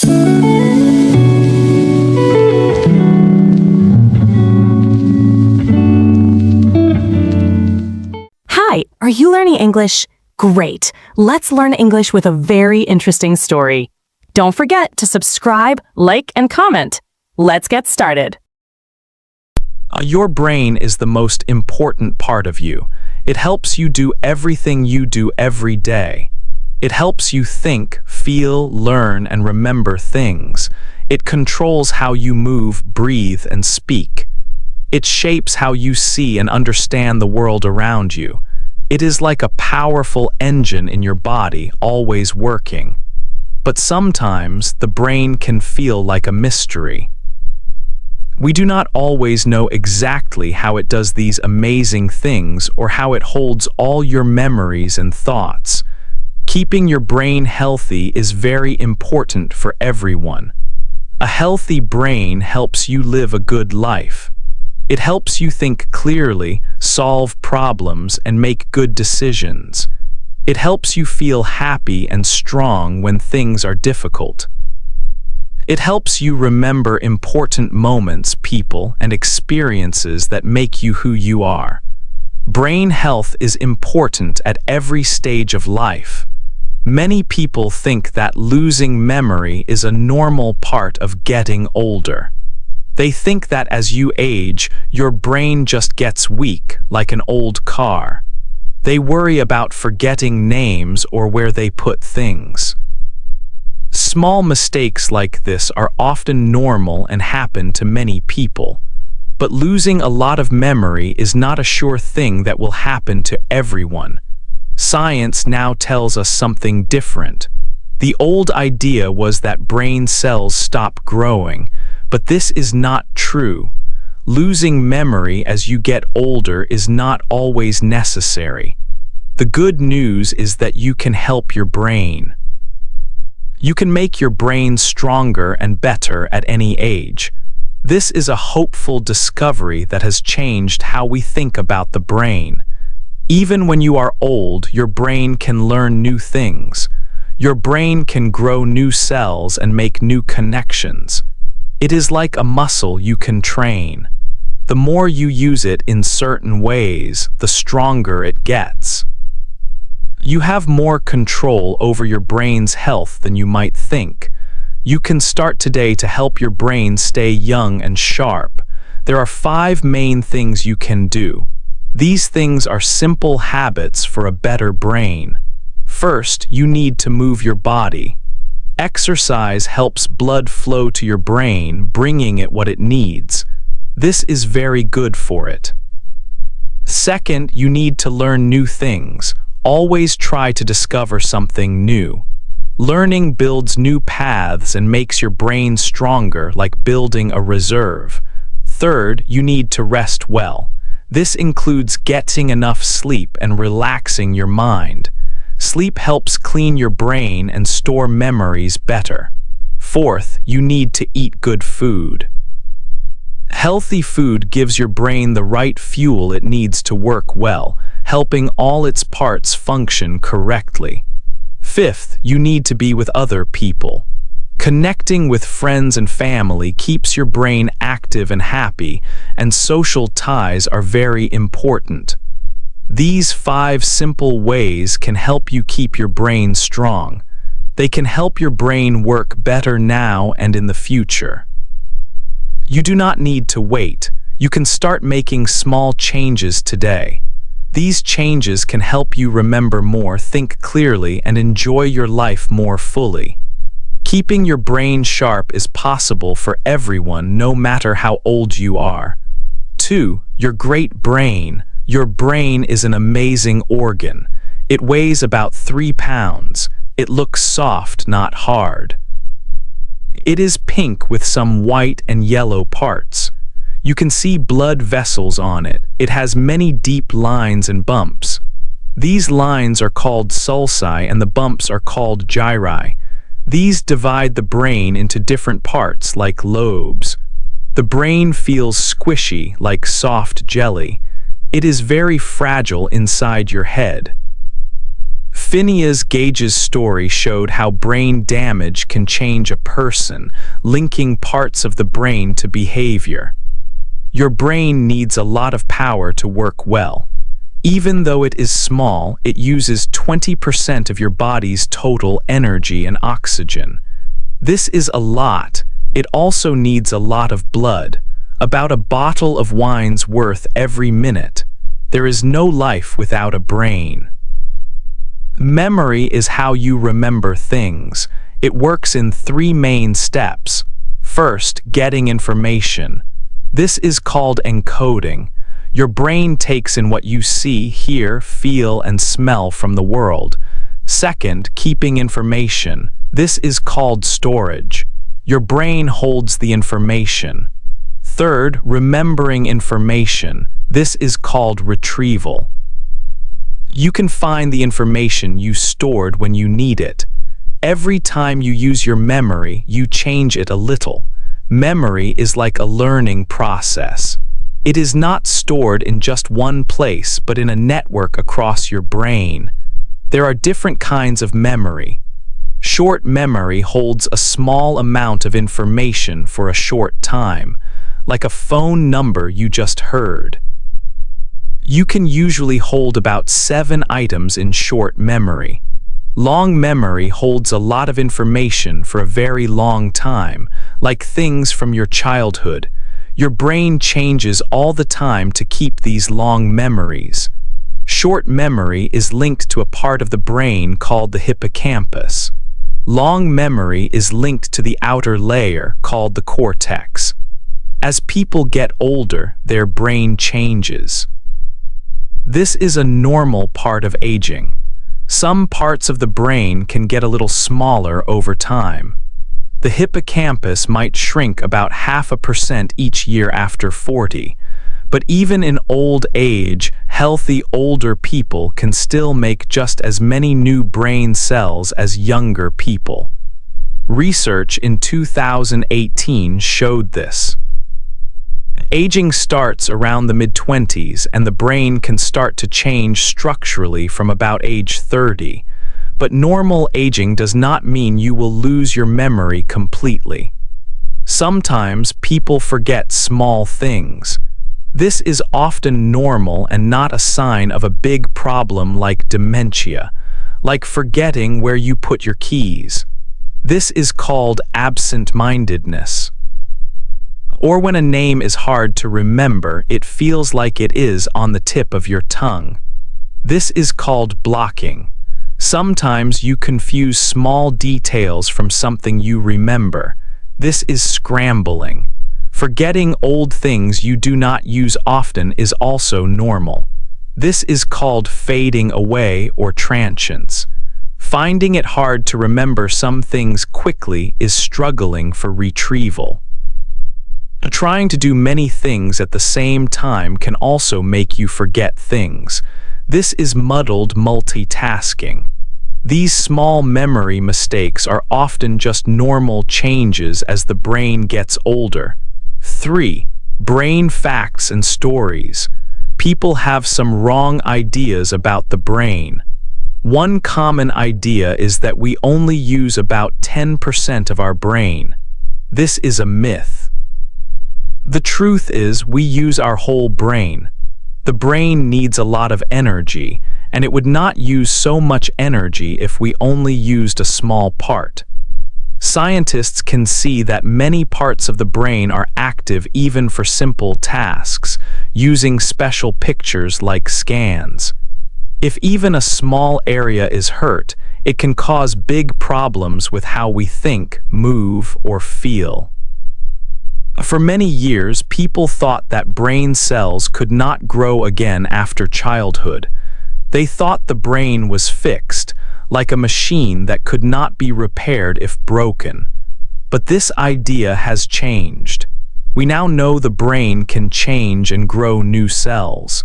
Hi, are you learning English? Great! Let's learn English with a very interesting story. Don't forget to subscribe, like, and comment. Let's get started. Your brain is the most important part of you. It helps you do everything you do every day. It helps you think, feel, learn, and remember things. It controls how you move, breathe, and speak. It shapes how you see and understand the world around you. It is like a powerful engine in your body, always working. But sometimes the brain can feel like a mystery. We do not always know exactly how it does these amazing things or how it holds all your memories and thoughts. Keeping your brain healthy is very important for everyone. A healthy brain helps you live a good life. It helps you think clearly, solve problems, and make good decisions. It helps you feel happy and strong when things are difficult. It helps you remember important moments, people, and experiences that make you who you are. Brain health is important at every stage of life. Many people think that losing memory is a normal part of getting older. They think that as you age, your brain just gets weak, like an old car. They worry about forgetting names or where they put things. Small mistakes like this are often normal and happen to many people. But losing a lot of memory is not a sure thing that will happen to everyone. Science now tells us something different. The old idea was that brain cells stop growing, but this is not true. Losing memory as you get older is not always necessary. The good news is that you can help your brain. You can make your brain stronger and better at any age. This is a hopeful discovery that has changed how we think about the brain. Even when you are old, your brain can learn new things. Your brain can grow new cells and make new connections. It is like a muscle you can train. The more you use it in certain ways, the stronger it gets. You have more control over your brain's health than you might think. You can start today to help your brain stay young and sharp. There are 5 main things you can do. These things are simple habits for a better brain. First, you need to move your body. Exercise helps blood flow to your brain, bringing it what it needs. This is very good for it. Second, you need to learn new things. Always try to discover something new. Learning builds new paths and makes your brain stronger, like building a reserve. Third, you need to rest well. This includes getting enough sleep and relaxing your mind. Sleep helps clean your brain and store memories better. Fourth, you need to eat good food. Healthy food gives your brain the right fuel it needs to work well, helping all its parts function correctly. Fifth, you need to be with other people. Connecting with friends and family keeps your brain active and happy, and social ties are very important. These 5 simple ways can help you keep your brain strong. They can help your brain work better now and in the future. You do not need to wait. You can start making small changes today. These changes can help you remember more, think clearly, and enjoy your life more fully. Keeping your brain sharp is possible for everyone, no matter how old you are. 2. Your great brain. Your brain is an amazing organ. It weighs about 3 pounds. It looks soft, not hard. It is pink with some white and yellow parts. You can see blood vessels on it. It has many deep lines and bumps. These lines are called sulci and the bumps are called gyri. These divide the brain into different parts like lobes. The brain feels squishy like soft jelly. It is very fragile inside your head. Phineas Gage's story showed how brain damage can change a person, linking parts of the brain to behavior. Your brain needs a lot of power to work well. Even though it is small, it uses 20% of your body's total energy and oxygen. This is a lot. It also needs a lot of blood, about a bottle of wine's worth every minute. There is no life without a brain. Memory is how you remember things. It works in 3 main steps. First, getting information. This is called encoding. Your brain takes in what you see, hear, feel, and smell from the world. Second, keeping information. This is called storage. Your brain holds the information. Third, remembering information. This is called retrieval. You can find the information you stored when you need it. Every time you use your memory, you change it a little. Memory is like a learning process. It is not stored in just one place, but in a network across your brain. There are different kinds of memory. Short memory holds a small amount of information for a short time, like a phone number you just heard. You can usually hold about 7 items in short memory. Long memory holds a lot of information for a very long time, like things from your childhood. Your brain changes all the time to keep these long memories. Short memory is linked to a part of the brain called the hippocampus. Long memory is linked to the outer layer called the cortex. As people get older, their brain changes. This is a normal part of aging. Some parts of the brain can get a little smaller over time. The hippocampus might shrink about 0.5% each year after 40. But even in old age, healthy older people can still make just as many new brain cells as younger people. Research in 2018 showed this. Aging starts around the mid-20s, and the brain can start to change structurally from about age 30. But normal aging does not mean you will lose your memory completely. Sometimes people forget small things. This is often normal and not a sign of a big problem like dementia, like forgetting where you put your keys. This is called absent-mindedness. Or when a name is hard to remember, it feels like it is on the tip of your tongue. This is called blocking. Sometimes you confuse small details from something you remember. This is scrambling. Forgetting old things you do not use often is also normal. This is called fading away or transience. Finding it hard to remember some things quickly is struggling for retrieval. Trying to do many things at the same time can also make you forget things. This is muddled multitasking. These small memory mistakes are often just normal changes as the brain gets older. 3. Brain facts and stories. People have some wrong ideas about the brain. One common idea is that we only use about 10% of our brain. This is a myth. The truth is, we use our whole brain. The brain needs a lot of energy, and it would not use so much energy if we only used a small part. Scientists can see that many parts of the brain are active even for simple tasks, using special pictures like scans. If even a small area is hurt, it can cause big problems with how we think, move, or feel. For many years, people thought that brain cells could not grow again after childhood. They thought the brain was fixed, like a machine that could not be repaired if broken. But this idea has changed. We now know the brain can change and grow new cells.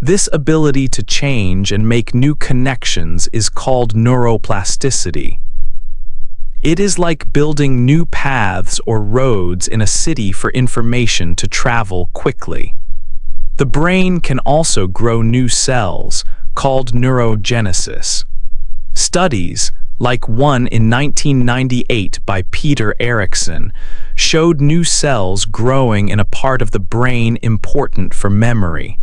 This ability to change and make new connections is called neuroplasticity. It is like building new paths or roads in a city for information to travel quickly. The brain can also grow new cells, called neurogenesis. Studies, like one in 1998 by Peter Erickson, showed new cells growing in a part of the brain important for memory.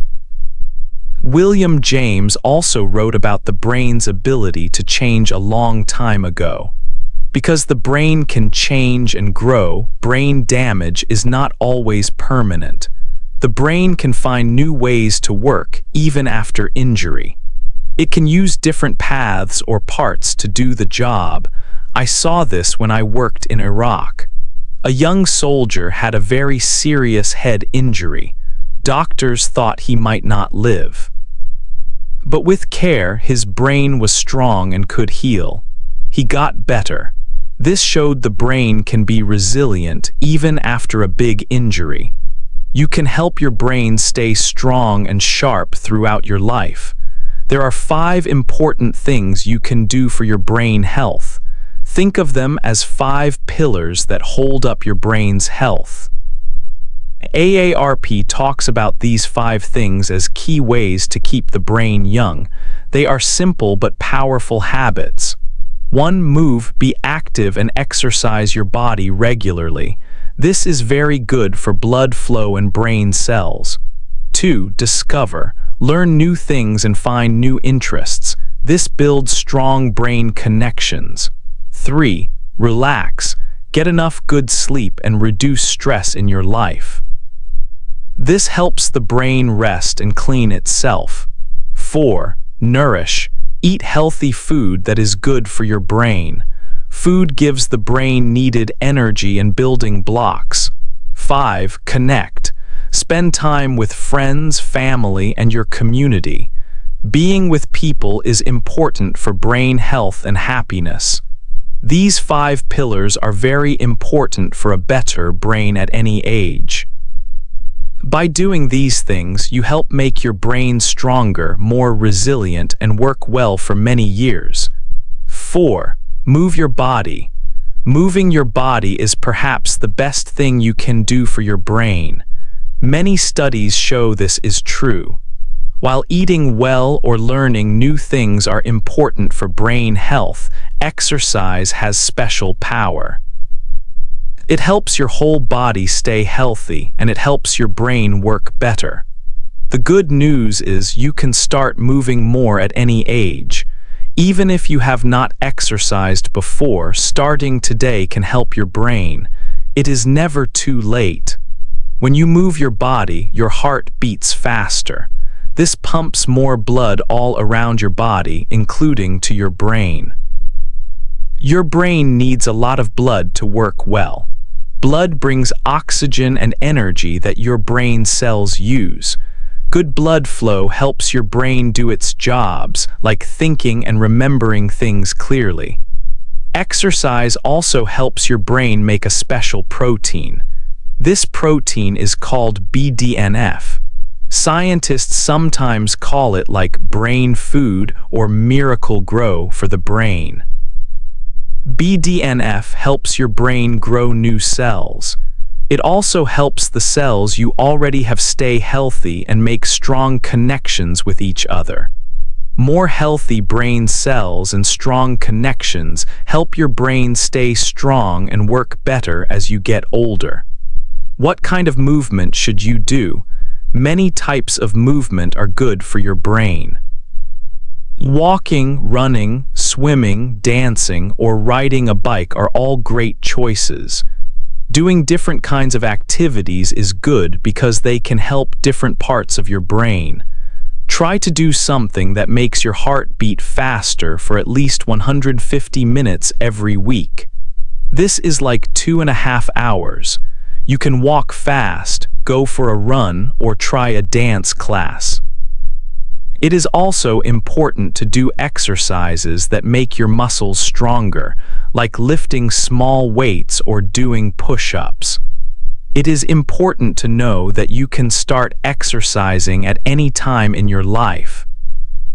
William James also wrote about the brain's ability to change a long time ago. Because the brain can change and grow, brain damage is not always permanent. The brain can find new ways to work even after injury. It can use different paths or parts to do the job. I saw this when I worked in Iraq. A young soldier had a very serious head injury. Doctors thought he might not live. But with care, his brain was strong and could heal. He got better. This showed the brain can be resilient even after a big injury. You can help your brain stay strong and sharp throughout your life. There are 5 important things you can do for your brain health. Think of them as 5 pillars that hold up your brain's health. AARP talks about these 5 things as key ways to keep the brain young. They are simple but powerful habits. 1. Move, be active and exercise your body regularly. This is very good for blood flow and brain cells. 2. Discover. Learn new things and find new interests. This builds strong brain connections. 3. Relax. Get enough good sleep and reduce stress in your life. This helps the brain rest and clean itself. 4. Nourish. Eat healthy food that is good for your brain. Food gives the brain needed energy and building blocks. 5. Connect. Spend time with friends, family, and your community. Being with people is important for brain health and happiness. These 5 pillars are very important for a better brain at any age. By doing these things, you help make your brain stronger, more resilient, and work well for many years. 4. Move your body. Moving your body is perhaps the best thing you can do for your brain. Many studies show this is true. While eating well or learning new things are important for brain health, exercise has special power. It helps your whole body stay healthy, and it helps your brain work better. The good news is you can start moving more at any age. Even if you have not exercised before, starting today can help your brain. It is never too late. When you move your body, your heart beats faster. This pumps more blood all around your body, including to your brain. Your brain needs a lot of blood to work well. Blood brings oxygen and energy that your brain cells use. Good blood flow helps your brain do its jobs, like thinking and remembering things clearly. Exercise also helps your brain make a special protein. This protein is called BDNF. Scientists sometimes call it like brain food or miracle grow for the brain. BDNF helps your brain grow new cells. It also helps the cells you already have stay healthy and make strong connections with each other. More healthy brain cells and strong connections help your brain stay strong and work better as you get older. What kind of movement should you do? Many types of movement are good for your brain. Walking, running, swimming, dancing, or riding a bike are all great choices. Doing different kinds of activities is good because they can help different parts of your brain. Try to do something that makes your heart beat faster for at least 150 minutes every week. This is like 2.5 hours. You can walk fast, go for a run, or try a dance class. It is also important to do exercises that make your muscles stronger, like lifting small weights or doing push-ups. It is important to know that you can start exercising at any time in your life.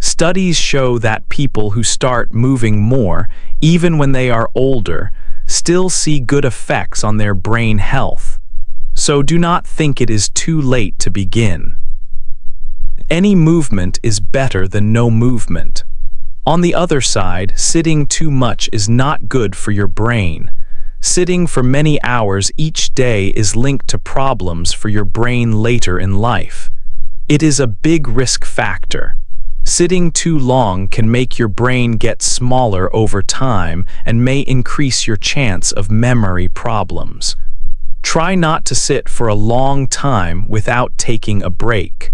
Studies show that people who start moving more, even when they are older, still see good effects on their brain health. So do not think it is too late to begin. Any movement is better than no movement. On the other side, sitting too much is not good for your brain. Sitting for many hours each day is linked to problems for your brain later in life. It is a big risk factor. Sitting too long can make your brain get smaller over time and may increase your chance of memory problems. Try not to sit for a long time without taking a break.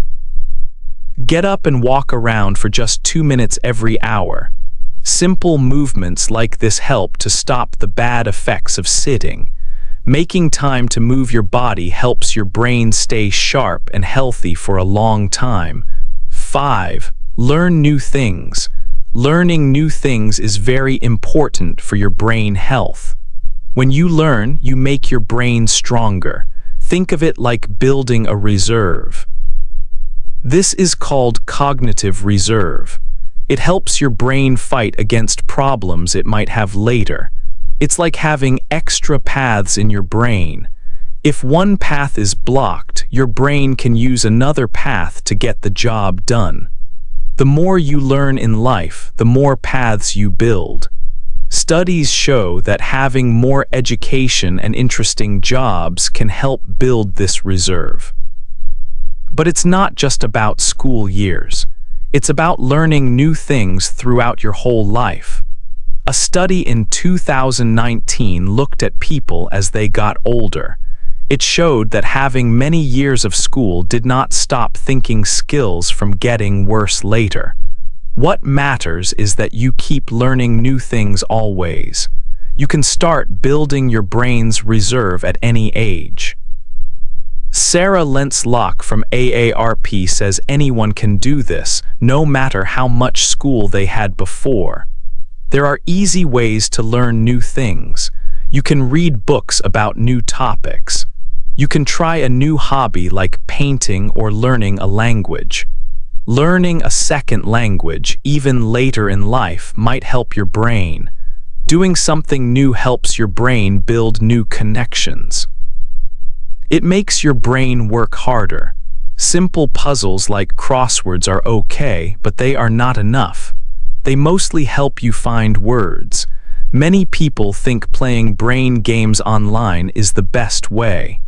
Get up and walk around for just 2 minutes every hour. Simple movements like this help to stop the bad effects of sitting. Making time to move your body helps your brain stay sharp and healthy for a long time. 5. Learn new things. Learning new things is very important for your brain health. When you learn, you make your brain stronger. Think of it like building a reserve. This is called cognitive reserve. It helps your brain fight against problems it might have later. It's like having extra paths in your brain. If one path is blocked, your brain can use another path to get the job done. The more you learn in life, the more paths you build. Studies show that having more education and interesting jobs can help build this reserve. But it's not just about school years. It's about learning new things throughout your whole life. A study in 2019 looked at people as they got older. It showed that having many years of school did not stop thinking skills from getting worse later. What matters is that you keep learning new things always. You can start building your brain's reserve at any age. Sarah Lentz-Locke from AARP says anyone can do this, no matter how much school they had before. There are easy ways to learn new things. You can read books about new topics. You can try a new hobby like painting or learning a language. Learning a second language, even later in life, might help your brain. Doing something new helps your brain build new connections. It makes your brain work harder. Simple puzzles like crosswords are okay, but they are not enough. They mostly help you find words. Many people think playing brain games online is the best way.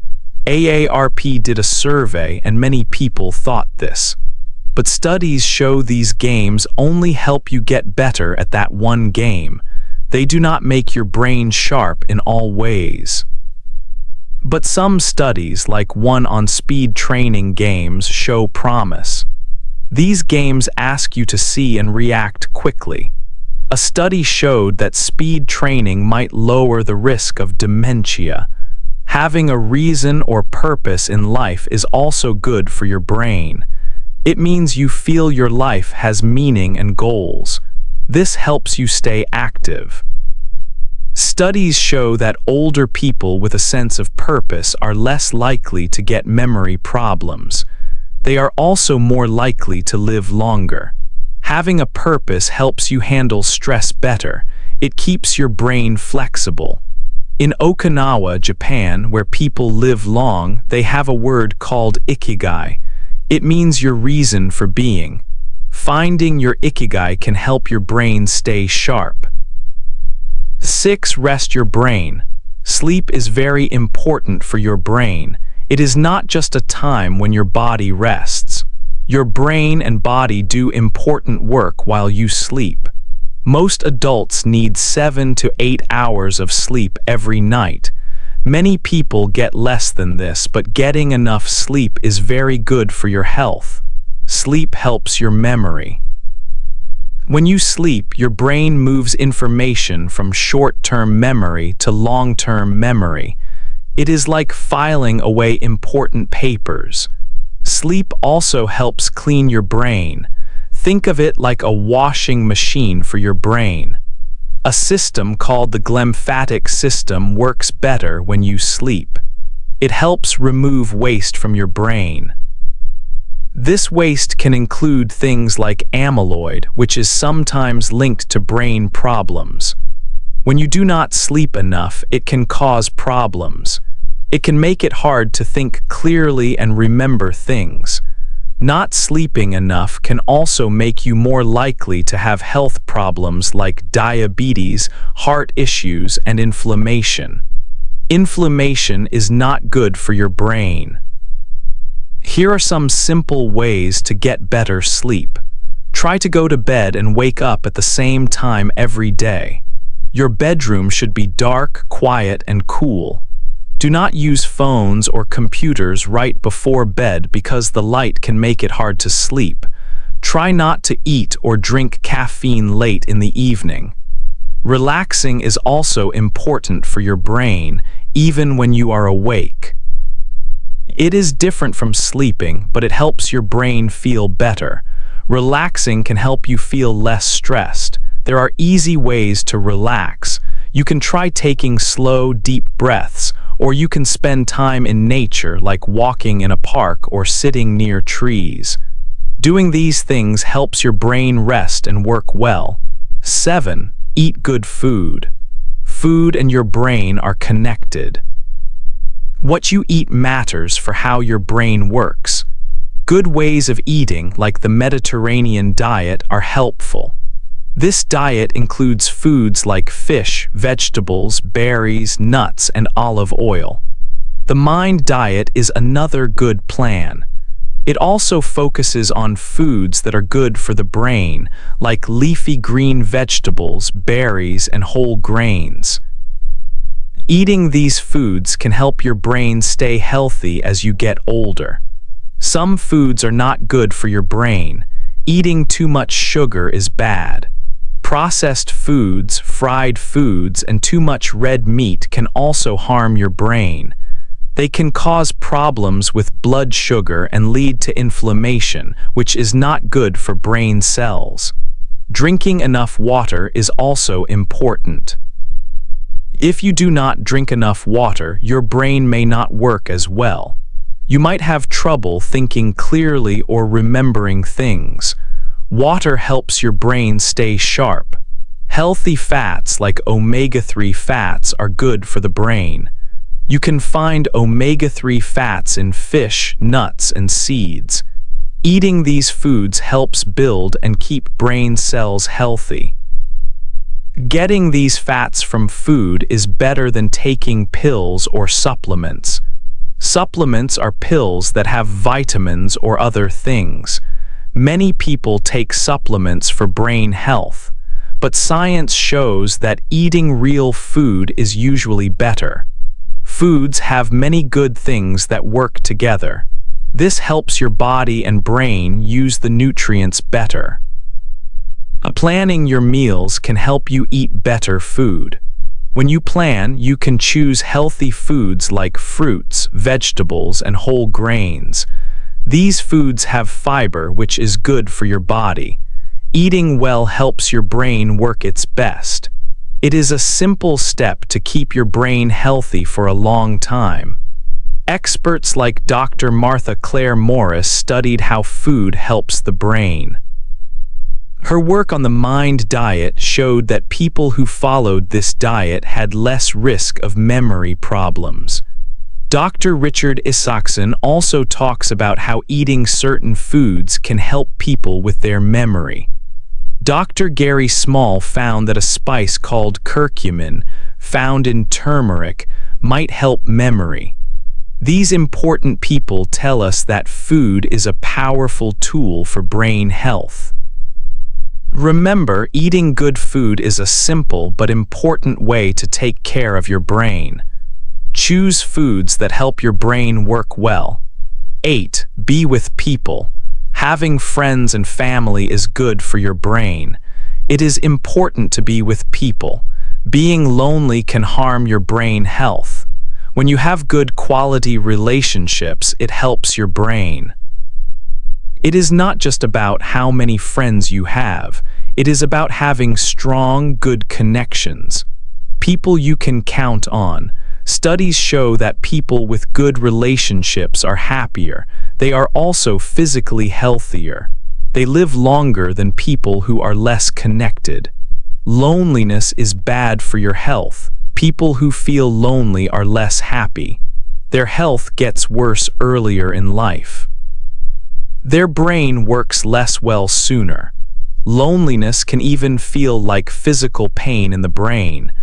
AARP did a survey and many people thought this. But studies show these games only help you get better at that one game. They do not make your brain sharp in all ways. But some studies, like one on speed training games, show promise. These games ask you to see and react quickly. A study showed that speed training might lower the risk of dementia. Having a reason or purpose in life is also good for your brain. It means you feel your life has meaning and goals. This helps you stay active. Studies show that older people with a sense of purpose are less likely to get memory problems. They are also more likely to live longer. Having a purpose helps you handle stress better. It keeps your brain flexible. In Okinawa, Japan, where people live long, they have a word called ikigai. It means your reason for being. Finding your ikigai can help your brain stay sharp. 6. Rest your brain. Sleep is very important for your brain. It is not just a time when your body rests. Your brain and body do important work while you sleep. Most adults need 7 to 8 hours of sleep every night. Many people get less than this, but getting enough sleep is very good for your health. Sleep helps your memory. When you sleep, your brain moves information from short-term memory to long-term memory. It is like filing away important papers. Sleep also helps clean your brain. Think of it like a washing machine for your brain. A system called the glymphatic system works better when you sleep. It helps remove waste from your brain. This waste can include things like amyloid, which is sometimes linked to brain problems. When you do not sleep enough, it can cause problems. It can make it hard to think clearly and remember things. Not sleeping enough can also make you more likely to have health problems like diabetes, heart issues, and inflammation. Inflammation is not good for your brain. Here are some simple ways to get better sleep. Try to go to bed and wake up at the same time every day. Your bedroom should be dark, quiet, and cool. Do not use phones or computers right before bed because the light can make it hard to sleep. Try not to eat or drink caffeine late in the evening. Relaxing is also important for your brain, even when you are awake. It is different from sleeping, but it helps your brain feel better. Relaxing can help you feel less stressed. There are easy ways to relax. You can try taking slow, deep breaths, or you can spend time in nature like walking in a park or sitting near trees. Doing these things helps your brain rest and work well. 7. Eat good food. Food and your brain are connected. What you eat matters for how your brain works. Good ways of eating, like the Mediterranean diet, are helpful. This diet includes foods like fish, vegetables, berries, nuts, and olive oil. The Mind diet is another good plan. It also focuses on foods that are good for the brain, like leafy green vegetables, berries, and whole grains. Eating these foods can help your brain stay healthy as you get older. Some foods are not good for your brain. Eating too much sugar is bad. Processed foods, fried foods, and too much red meat can also harm your brain. They can cause problems with blood sugar and lead to inflammation, which is not good for brain cells. Drinking enough water is also important. If you do not drink enough water, your brain may not work as well. You might have trouble thinking clearly or remembering things. Water helps your brain stay sharp. Healthy fats like omega-3 fats are good for the brain. You can find omega-3 fats in fish, nuts, and seeds. Eating these foods helps build and keep brain cells healthy. Getting these fats from food is better than taking pills or supplements. Supplements are pills that have vitamins or other things. Many people take supplements for brain health, but science shows that eating real food is usually better. Foods have many good things that work together. This helps your body and brain use the nutrients better. Planning your meals can help you eat better food. When you plan, you can choose healthy foods like fruits, vegetables, and whole grains. These foods have fiber, which is good for your body. Eating well helps your brain work its best. It is a simple step to keep your brain healthy for a long time. Experts like Dr. Martha Claire Morris studied how food helps the brain. Her work on the Mind diet showed that people who followed this diet had less risk of memory problems. Dr. Richard Isaacson also talks about how eating certain foods can help people with their memory. Dr. Gary Small found that a spice called curcumin, found in turmeric, might help memory. These important people tell us that food is a powerful tool for brain health. Remember, eating good food is a simple but important way to take care of your brain. Choose foods that help your brain work well. 8. Be with people. Having friends and family is good for your brain. It is important to be with people. Being lonely can harm your brain health. When you have good quality relationships, it helps your brain. It is not just about how many friends you have. It is about having strong, good connections. People you can count on. Studies show that people with good relationships are happier. They are also physically healthier. They live longer than people who are less connected. Loneliness is bad for your health. People who feel lonely are less happy. Their health gets worse earlier in life. their brain works less well sooner. Loneliness can even feel like physical pain in the brain.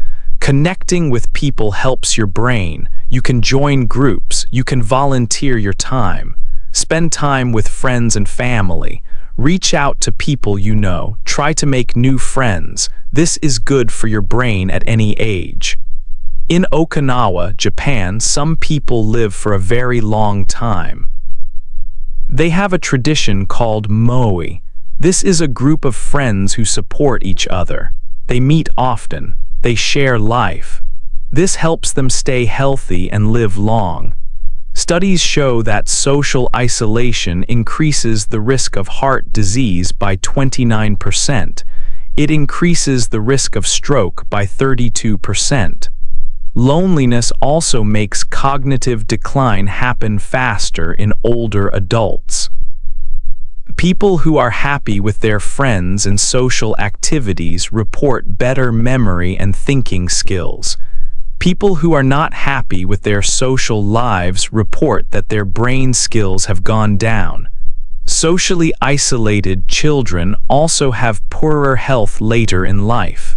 Connecting with people helps your brain. You can join groups, you can volunteer your time, spend time with friends and family, reach out to people you know, try to make new friends. This is good for your brain at any age. In Okinawa, Japan, some people live for a very long time. They have a tradition called moi. This is a group of friends who support each other. They meet often. They share life. This helps them stay healthy and live long. Studies show that social isolation increases the risk of heart disease by 29%. It increases the risk of stroke by 32%. Loneliness also makes cognitive decline happen faster in older adults. People who are happy with their friends and social activities report better memory and thinking skills. People who are not happy with their social lives report that their brain skills have gone down. Socially isolated children also have poorer health later in life.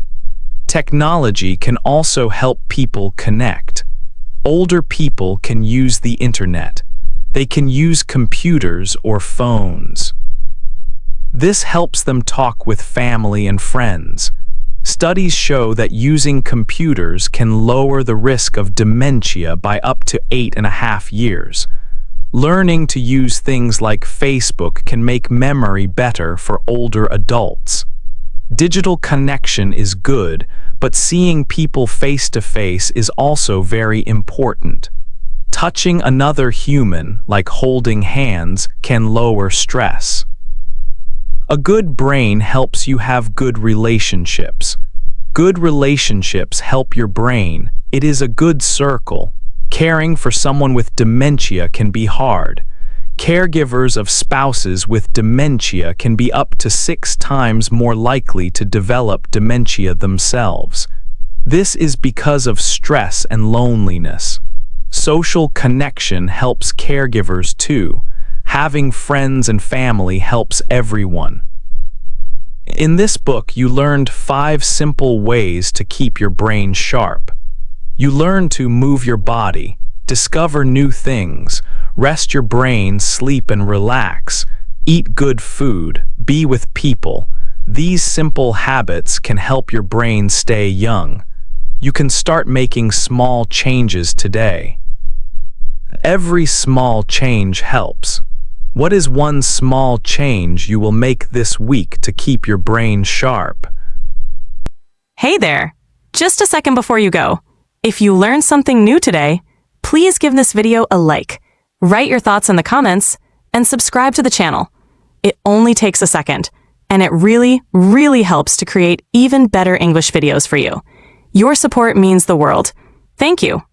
Technology can also help people connect. Older people can use the internet. They can use computers or phones. This helps them talk with family and friends. Studies show that using computers can lower the risk of dementia by up to 8.5 years. Learning to use things like Facebook can make memory better for older adults. Digital connection is good, but seeing people face to face is also very important. Touching another human, like holding hands, can lower stress. A good brain helps you have good relationships. Good relationships help your brain. It is a good circle. Caring for someone with dementia can be hard. Caregivers of spouses with dementia can be up to 6 times more likely to develop dementia themselves. This is because of stress and loneliness. Social connection helps caregivers too. Having friends and family helps everyone. In this book, you learned 5 simple ways to keep your brain sharp. You learn to move your body, discover new things, rest your brain, sleep and relax, eat good food, be with people. These simple habits can help your brain stay young. You can start making small changes today. Every small change helps. What is one small change you will make this week to keep your brain sharp? Hey there! Just a second before you go. If you learned something new today, please give this video a like, write your thoughts in the comments, and subscribe to the channel. It only takes a second, and it really, really helps to create even better English videos for you. Your support means the world. Thank you.